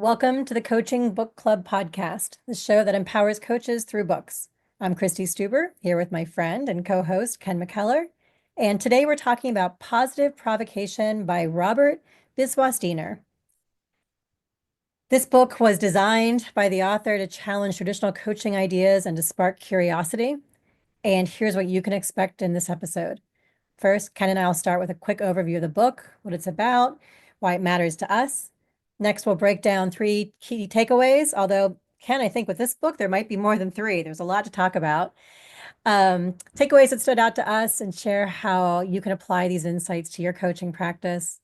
Welcome to the Coaching Book Club podcast, the show that empowers coaches through books. I'm Christy Stuber, here with my friend and co-host Ken McKellar, and today we're talking about Positive Provocation by Robert Biswas-Diener. This book was designed by the author to challenge traditional coaching ideas and to spark curiosity. And here's what you can expect in this episode. First, Ken and I will start with a quick overview of the book, what it's about, why it matters to us. Next, we'll break down 3 key takeaways, although, Ken, I think with this book, there might be more than 3. There's a lot to talk about. Takeaways that stood out to us and share how you can apply these insights to your coaching practice.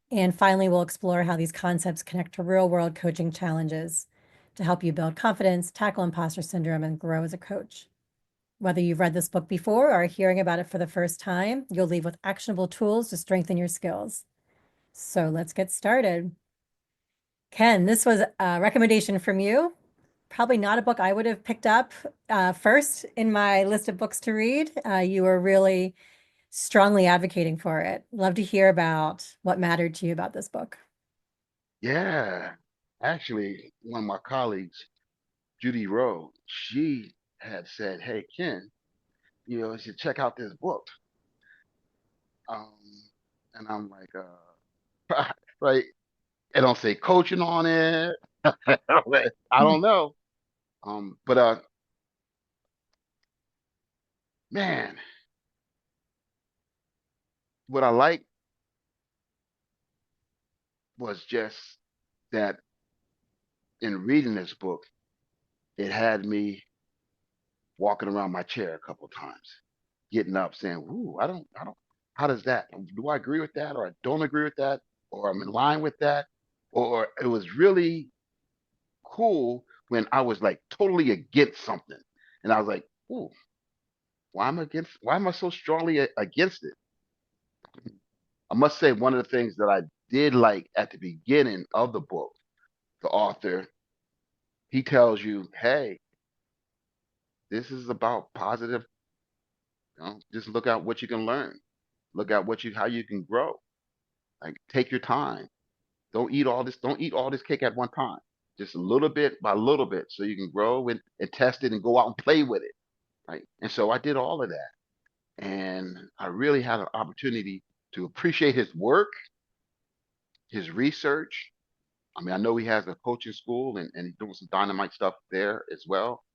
And finally, we'll explore how these concepts connect to real-world coaching challenges to help you build confidence, tackle imposter syndrome, and grow as a coach. Whether you've read this book before or are hearing about it for the first time, you'll leave with actionable tools to strengthen your skills. So let's get started. Ken, this was a recommendation from you. Probably not a book I would have picked up first in my list of books to read. You were really strongly advocating for it. Love to hear about what mattered to you about this book. Yeah, actually, one of my colleagues, Judy Rowe, she had said, "Hey, Ken, you should check out this book." Um, and I'm like, right? It don't say coaching on it. I don't know. But man, what I like was just that in reading this book, it had me walking around my chair a couple of times, getting up, saying, "Ooh, I don't. How does that? Do I agree with that, or I don't agree with that, or I'm in line with that?" Or it was really cool when I was like totally against something, and I was like, "Ooh, why am I against? Why am I so strongly against it?" I must say, one of the things that I did like at the beginning of the book, the author, he tells you, "Hey, this is about positive. Just look at what you can learn. Look at how you can grow. Like, take your time. Don't eat all this cake at one time. Just a little bit by little bit so you can grow and test it and go out and play with it." Right. And so I did all of that. And I really had an opportunity to appreciate his work, his research. I mean, I know he has a coaching school and he's doing some dynamite stuff there as well.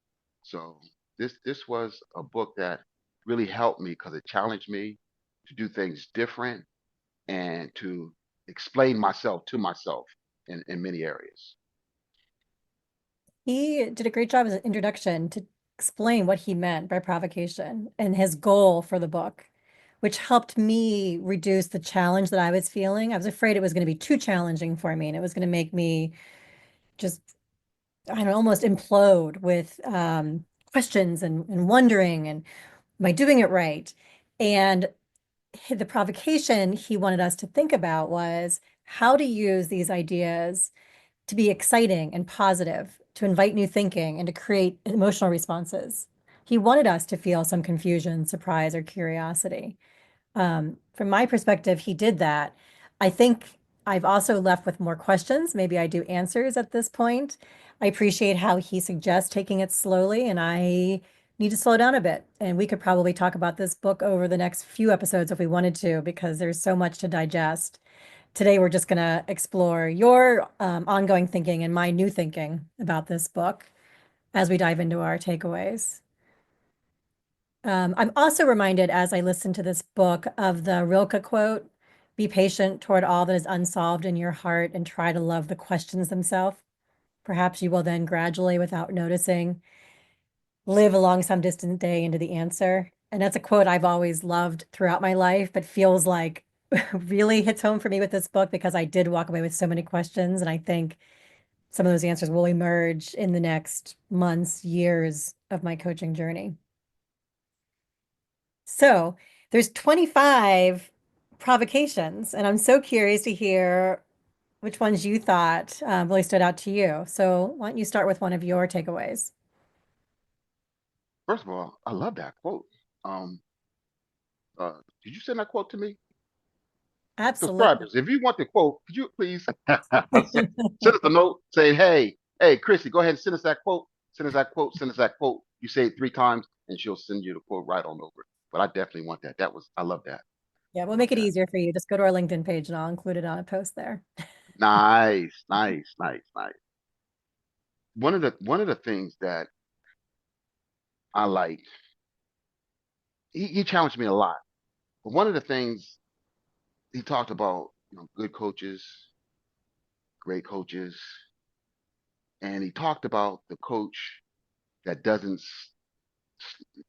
So this was a book that really helped me because it challenged me to do things different and to explain myself to myself in many areas. He did a great job as an introduction to explain what he meant by provocation and his goal for the book, which helped me reduce the challenge that I was feeling. I was afraid it was going to be too challenging for me and it was going to make me just, I don't know, almost implode with questions and wondering, and am I doing it right? And the provocation he wanted us to think about was how to use these ideas to be exciting and positive, to invite new thinking and to create emotional responses. He wanted us to feel some confusion, surprise, or curiosity. From my perspective, he did that. I think I've also left with more questions. Maybe I do answers at this point. I appreciate how he suggests taking it slowly, and I need to slow down a bit. And we could probably talk about this book over the next few episodes if we wanted to, because there's so much to digest. Today, we're just going to explore your ongoing thinking and my new thinking about this book as we dive into our takeaways. I'm also reminded as I listen to this book of the Rilke quote, be patient toward all that is unsolved in your heart and try to love the questions themselves. Perhaps you will then gradually, without noticing, live along some distant day into the answer. And that's a quote I've always loved throughout my life, but feels like really hits home for me with this book because I did walk away with so many questions. And I think some of those answers will emerge in the next months, years of my coaching journey. So there's 25 provocations, and I'm so curious to hear which ones you thought really stood out to you. So why don't you start with one of your takeaways? First of all, I love that quote. Um, did you send that quote to me? Absolutely. Subscribers, if you want the quote, could you please send us a note saying, hey, Christy, go ahead and send us that quote. Send us that quote. Send us that quote. You say it 3 times, and she'll send you the quote right on over. But I definitely want that. I love that. Yeah, we'll Love make it that. easier for you. Just go to our LinkedIn page and I'll include it on a post there. Nice, nice, nice, nice. One of the things that I liked, he challenged me a lot. But one of the things he talked about, good coaches, great coaches, and he talked about the coach that doesn't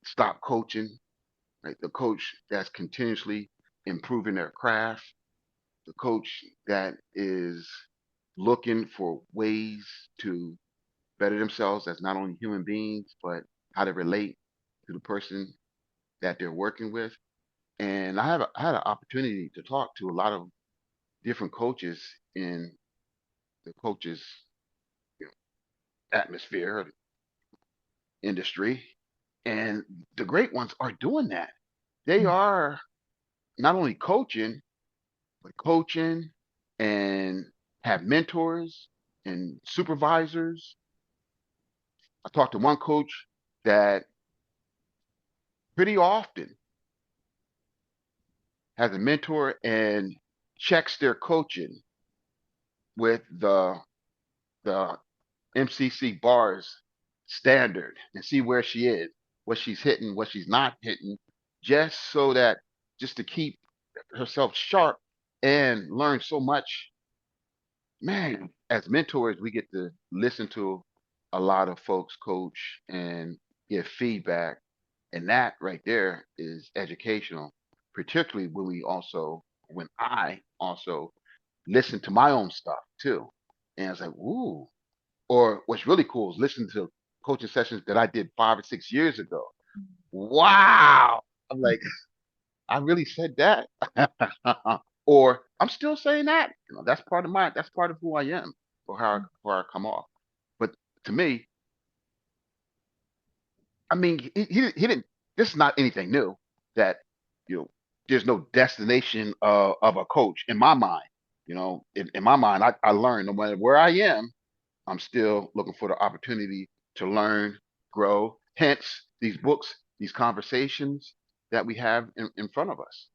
stop coaching, right? The coach that's continuously improving their craft, the coach that is looking for ways to better themselves as not only human beings, but how to relate to the person that they're working with. And I had an opportunity to talk to a lot of different coaches in the coaches you know, atmosphere, industry, and the great ones are doing that. They are not only coaching, but coaching and have mentors and supervisors. I talked to one coach that pretty often has a mentor and checks their coaching with the MCC bars standard and see where she is, what she's hitting, what she's not hitting, just so that just to keep herself sharp and learn so much. Man, as mentors, we get to listen to a lot of folks coach and give feedback. And that right there is educational, particularly when I also listen to my own stuff too. And it's like, ooh. Or what's really cool is listen to coaching sessions that I did 5 or 6 years ago. Wow. I'm like, I really said that. Or I'm still saying that. That's part of who I am or how I come off. But to me, I mean, he didn't, this is not anything new that, you know, there's no destination of a coach in my mind. In my mind, I learn no matter where I am, I'm still looking for the opportunity to learn, grow. Hence, these books, these conversations that we have in front of us.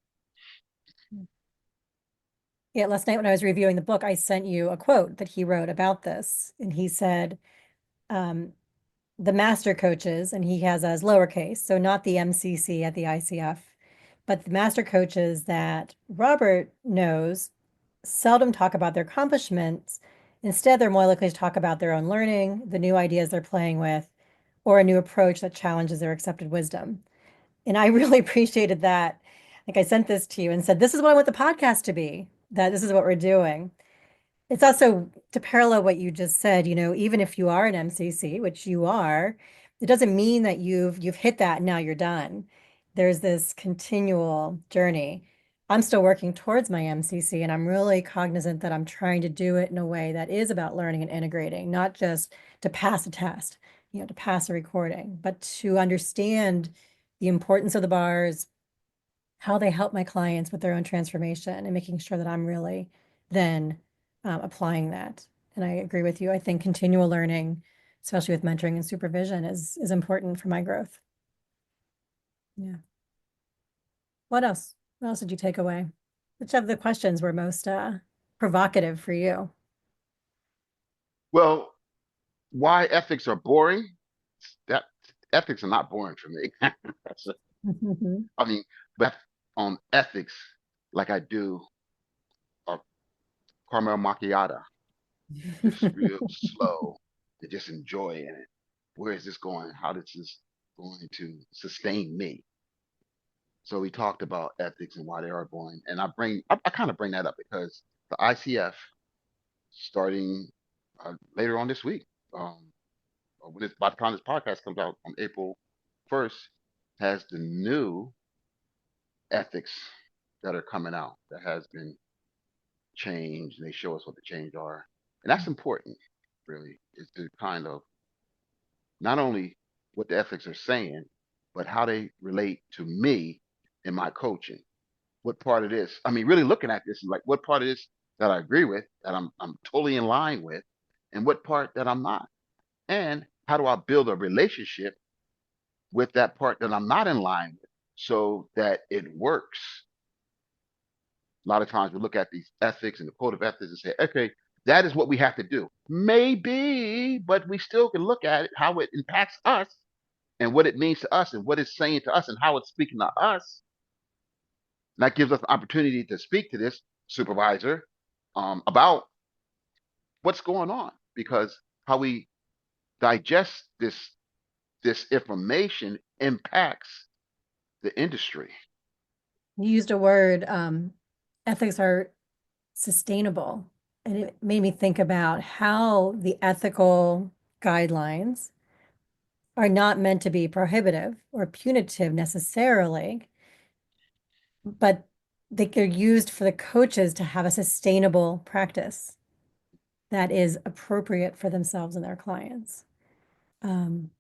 Yeah, last night when I was reviewing the book, I sent you a quote that he wrote about this. And he said, um, the master coaches, and he has as lowercase, so not the MCC at the ICF, but the master coaches that Robert knows seldom talk about their accomplishments. Instead, they're more likely to talk about their own learning, the new ideas they're playing with, or a new approach that challenges their accepted wisdom. And I really appreciated that. Like I sent this to you and said, this is what I want the podcast to be, that this is what we're doing. It's also to parallel what you just said, even if you are an MCC, which you are, it doesn't mean that you've hit that and now you're done. There's this continual journey. I'm still working towards my MCC, and I'm really cognizant that I'm trying to do it in a way that is about learning and integrating, not just to pass a test, to pass a recording, but to understand the importance of the bars, how they help my clients with their own transformation, and making sure that I'm really then applying that. And I agree with you. I think continual learning, especially with mentoring and supervision, is important for my growth. Yeah. What else? What else did you take away? Which of the questions were most provocative for you? Well, why ethics are boring? That ethics are not boring for me. I mean, but on ethics, like I do a caramel macchiato, just real slow and just enjoying it. Where is this going? How is this going to sustain me? So we talked about ethics and why they are boring, and I kind of bring that up because the ICF starting later on this week, by the time this podcast comes out on April 1st, has the new ethics that are coming out that has been changed, and they show us what the change are, and that's important. Really, is to kind of not only what the ethics are saying, but how they relate to me in my coaching. what part it is. I mean, really looking at this is like what part it is that I agree with, that I'm totally in line with, and what part that I'm not. And how do I build a relationship with that part that I'm not in line with so that it works? A lot of times we look at these ethics and the code of ethics and say, okay, that is what we have to do. Maybe, but we still can look at it, how it impacts us and what it means to us and what it's saying to us and how it's speaking to us. And that gives us an opportunity to speak to this supervisor about what's going on, because how we digest this information impacts the industry. You used a word, ethics are sustainable. And it made me think about how the ethical guidelines are not meant to be prohibitive or punitive necessarily, but they're used for the coaches to have a sustainable practice that is appropriate for themselves and their clients. Um,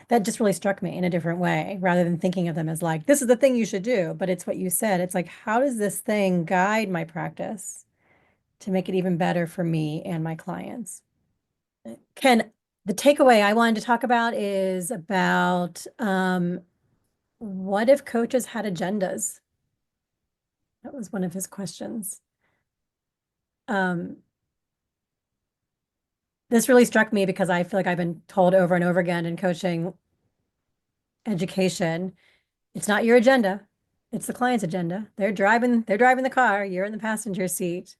that just really struck me in a different way, rather than thinking of them as like, this is the thing you should do. But it's what you said. It's like, how does this thing guide my practice to make it even better for me and my clients? Ken, the takeaway I wanted to talk about is about what if coaches had agendas? That was one of his questions. Um, this really struck me because I feel like I've been told over and over again in coaching education, it's not your agenda, it's the client's agenda. They're driving the car, you're in the passenger seat.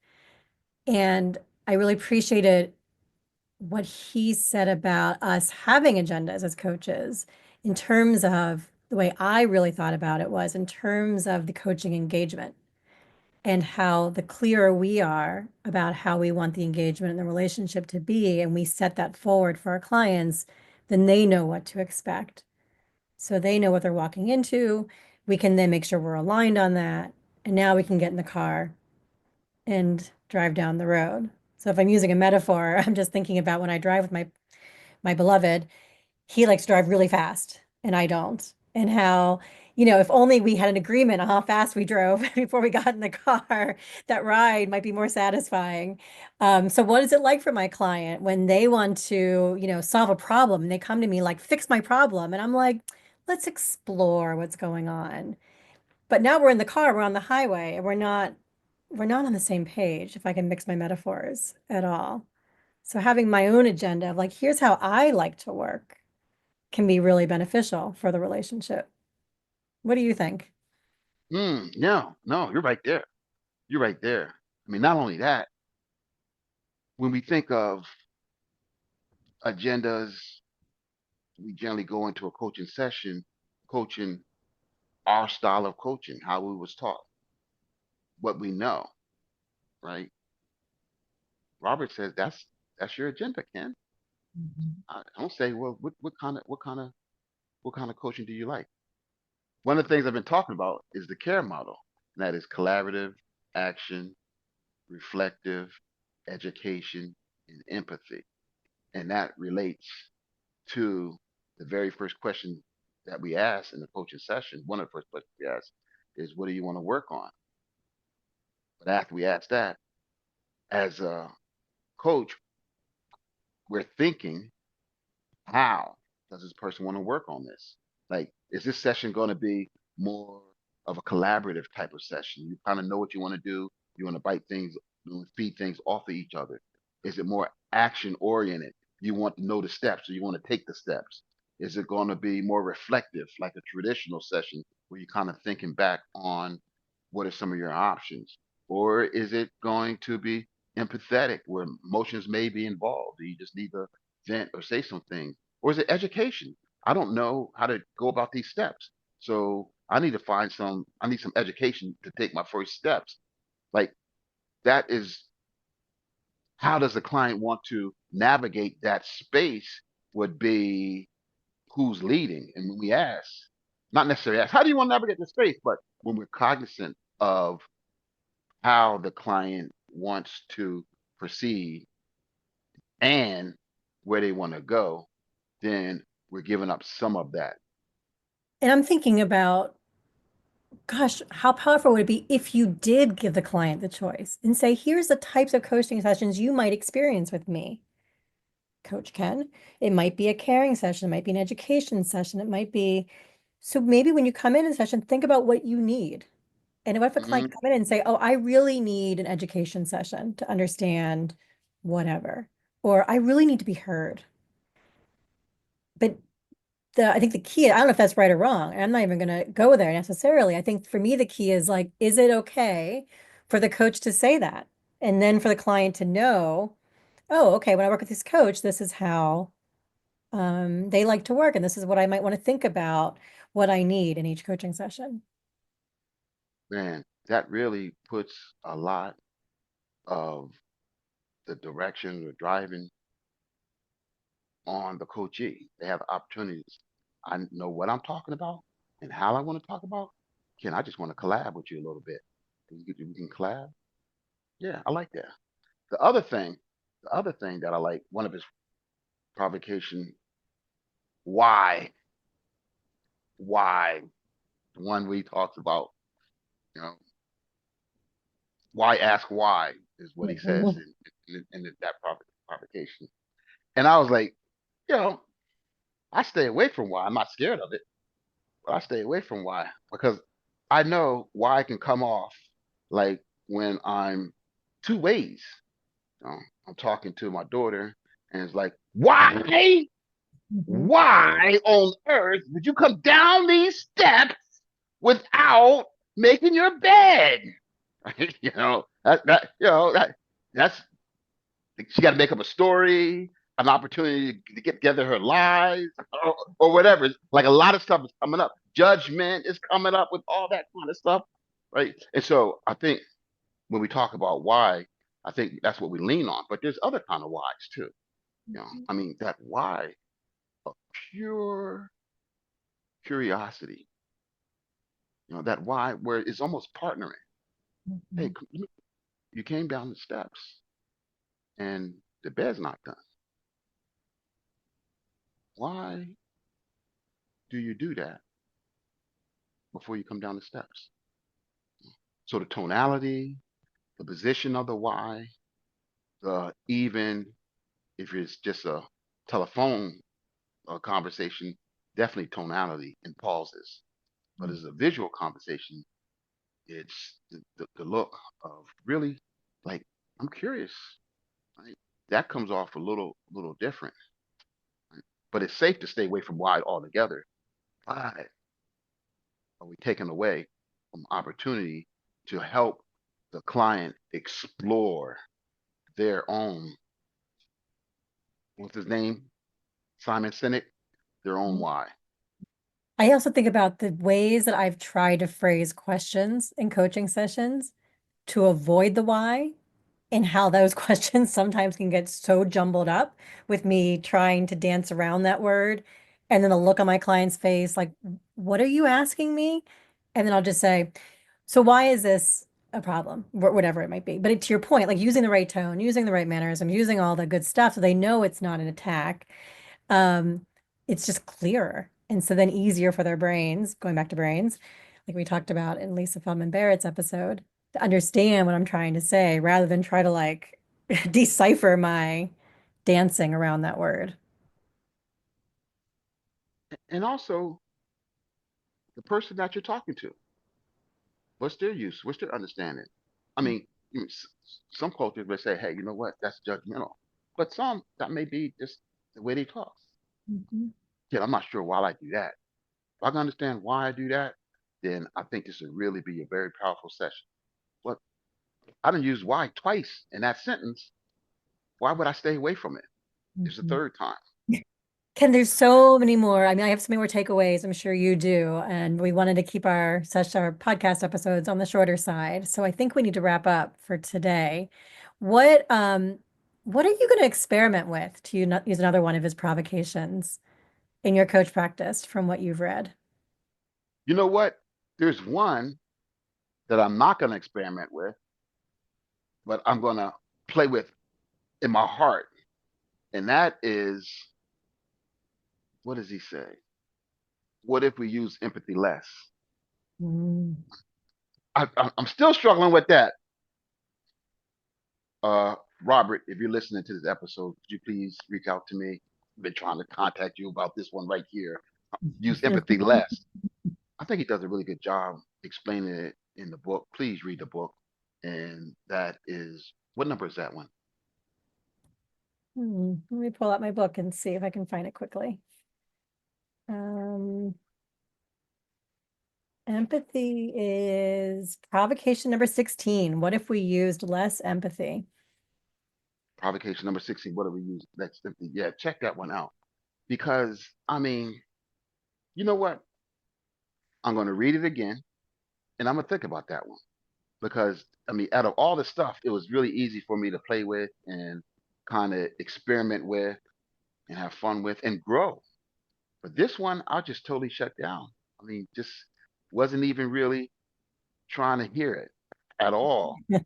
And I really appreciated what he said about us having agendas as coaches in terms of the way I really thought about it was in terms of the coaching engagement and how the clearer we are about how we want the engagement and the relationship to be, and we set that forward for our clients, then they know what to expect. So they know what they're walking into. We can then make sure we're aligned on that. And now we can get in the car and drive down the road. So if I'm using a metaphor, I'm just thinking about when I drive with my beloved, he likes to drive really fast and I don't. And how, if only we had an agreement on how fast we drove before we got in the car, that ride might be more satisfying. So what is it like for my client when they want to, solve a problem and they come to me like, fix my problem? And I'm like, let's explore what's going on. But now we're in the car, we're on the highway, and we're not on the same page, if I can mix my metaphors at all. So having my own agenda of like, here's how I like to work can be really beneficial for the relationship. What do you think? No, no, you're right there. You're right there. I mean, not only that, when we think of agendas, we generally go into a coaching session, coaching our style of coaching, how we was taught, what we know, right? Robert says that's your agenda, Ken. Mhm. I don't say, well, what kind of coaching do you like? One of the things I've been talking about is the CARE model, and that is collaborative, action, reflective, education, and empathy. And that relates to the very first question that we ask in the coaching session. One of the first questions we ask is, what do you want to work on? But after we ask that, as a coach, we're thinking, how does this person want to work on this? Like, is this session going to be more of a collaborative type of session? You kind of know what you want to do. You want to bite things, you want to feed things off of each other. Is it more action oriented? You want to know the steps, so you want to take the steps. Is it going to be more reflective, like a traditional session where you're kind of thinking back on what are some of your options? Or is it going to be empathetic, where emotions may be involved? You just need to vent or say something? Or is it education? I don't know how to go about these steps. So I need some education to take my first steps. Like, that is, how does the client want to navigate that space would be who's leading. And when we ask, not necessarily ask, how do you want to navigate the space? But when we're cognizant of how the client wants to proceed and where they want to go, then we're giving up some of that. And I'm thinking about gosh, how powerful would it be if you did give the client the choice and say, here's the types of coaching sessions you might experience with me, Coach Ken. It might be a caring session, it might be an education session, it might be. So maybe when you come in a session, think about what you need. And what if a client Hmm. come in and say, oh, I really need an education session to understand whatever, or I really need to be heard. But I think the key, I don't know if that's right or wrong, and I'm not even going to go there necessarily. I think for me, the key is like, is it okay for the coach to say that? And then for the client to know, oh, okay, when I work with this coach, this is how they like to work, and this is what I might want to think about what I need in each coaching session. Man, that really puts a lot of the direction or driving on the coachee. They have opportunities. I know what I'm talking about and how I want to talk about. Ken, I just want to collab with you a little bit. We can collab. Yeah, I like that. The other thing, the other thing that I like, one of his provocation, why, why, the one we talks about, you know, why ask why is what he says Mhm. in that provocation. And I was like, you know, I stay away from why. I'm not scared of it, but I stay away from why because I know why can come off like when I'm two ways. You know, I'm talking to my daughter and it's like, why? Mhm. Why on earth would you come down these steps without making your bed? That's she got to make up a story, an opportunity to get together her lies, or whatever. Like a lot of stuff is coming up. Judgment is coming up with all that kind of stuff, right? And so I think when we talk about why, I think that's what we lean on. But there's other kind of whys too. I mean that why of pure curiosity. That why where it's almost partnering. Hey, Mhm. you came down the steps and the bed's not done. Why do you do that before you come down the steps? So the tonality, the position of the why, the even if it's just a telephone conversation, definitely tonality and pauses. But as a visual conversation, it's the look of really like I'm curious. Right? That comes off a little different. Right? But it's safe to stay away from why altogether. Why are we taken away from opportunity to help the client explore their own, what's his name? Simon Sinek, their own why. I also think about the ways that I've tried to phrase questions in coaching sessions to avoid the why, and how those questions sometimes can get so jumbled up with me trying to dance around that word. And then the look on my client's face, like, what are you asking me? And then I'll just say, so why is this a problem? Whatever it might be. But to your point, like using the right tone, using the right mannerism, using all the good stuff so they know it's not an attack. Um, it's just clearer. And so then easier for their brains, going back to brains, like we talked about in Lisa Feldman Barrett's episode, to understand what I'm trying to say rather than try to like decipher my dancing around that word. And also the person that you're talking to. What's their use? What's their understanding? I mean, some cultures may say, hey, you know what? That's judgmental. But some, that may be just the way they talk. Mhm. Yeah, I'm not sure why I do that. If I can understand why I do that, then I think this would really be a very powerful session. But I didn't use why twice in that sentence. Why would I stay away from it? It's the Mhm. third time. Ken, there's so many more. I mean, I have so many more takeaways. I'm sure you do. And we wanted to keep our podcast episodes on the shorter side. So I think we need to wrap up for today. What um what are you going to experiment with to use another one of his provocations in your coach practice from what you've read? You know what? There's one that I'm not going to experiment with, but I'm going to play with in my heart. And that is, what does he say? What if we use empathy less? Mm. I'm still struggling with that. Uh, Robert, if you're listening to this episode, could you please reach out to me? I've been trying to contact you about this one right here. Use empathy less. I think he does a really good job explaining it in the book. Please read the book. And that is, what number is that one? Let me pull out my book and see if I can find it quickly. Empathy is provocation number 16. What if we used less empathy? Provocation number 16. What do we use? That's empathy. Yeah, check that one out. Because, I mean, you know what? I'm going to read it again and I'm going to think about that one. Because, I mean, out of all the stuff, it was really easy for me to play with and kind of experiment with and have fun with and grow. But this one, I just totally shut down. I mean, just wasn't even really trying to hear it at all. But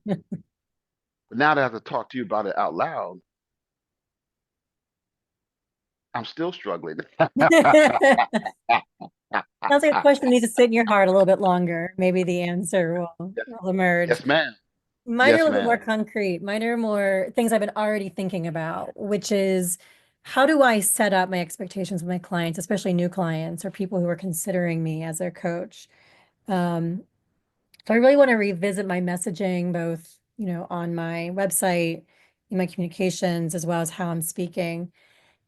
now that I have to talk to you about it out loud, I'm still struggling. Sounds like a question needs to sit in your heart a little bit longer. Maybe the answer Yes, will emerge. yes, ma'am. Mine are a Yes, little bit more ma'am. concrete. Mine are more things I've been already thinking about, which is how do I set up my expectations with my clients, especially new clients or people who are considering me as their coach. Um, so I really want to revisit my messaging, both, on my website, in my communications, as well as how I'm speaking,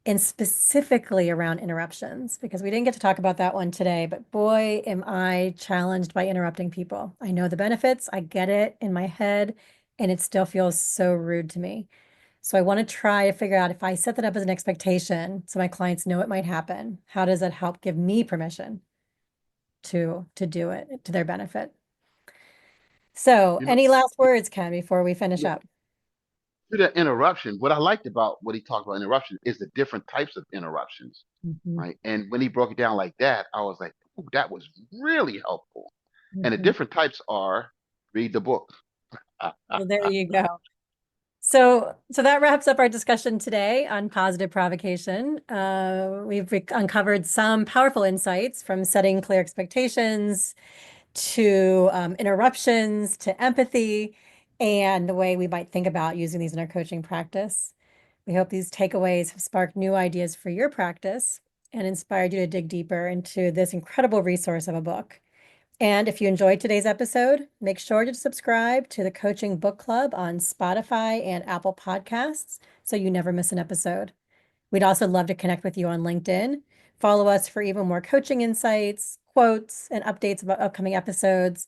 and specifically around interruptions, because we didn't get to talk about that one today, but boy, am I challenged by interrupting people. I know the benefits, I get it in my head, and it still feels so rude to me. So I want to try to figure out if I set that up as an expectation so my clients know it might happen, how does that help give me permission to do it to their benefit? So You know, any last words, Ken, before we finish yeah, up? to that interruption, what I liked about what he talked about interruption is the different types of interruptions, Mhm, right? And when he broke it down like that, I was like, "Ooh, that was really helpful." And the mhm. different types are read the book. Well, there you go. So that wraps up our discussion today on positive provocation. We've uncovered some powerful insights from setting clear expectations to interruptions to empathy and the way we might think about using these in our coaching practice. We hope these takeaways have sparked new ideas for your practice and inspired you to dig deeper into this incredible resource of a book. And if you enjoyed today's episode, make sure to subscribe to the Coaching Book Club on Spotify and Apple Podcasts so you never miss an episode. We'd also love to connect with you on LinkedIn. Follow us for even more coaching insights, quotes, and updates about upcoming episodes.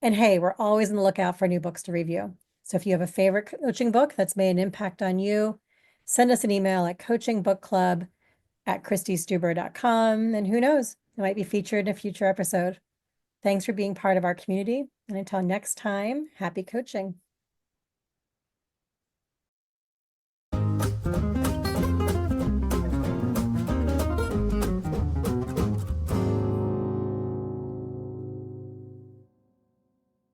And hey, we're always on the lookout for new books to review. So if you have a favorite coaching book that's made an impact on you, send us an email at coachingbookclub@christystuber.com. And who knows, it might be featured in a future episode. Thanks for being part of our community. And until next time, happy coaching.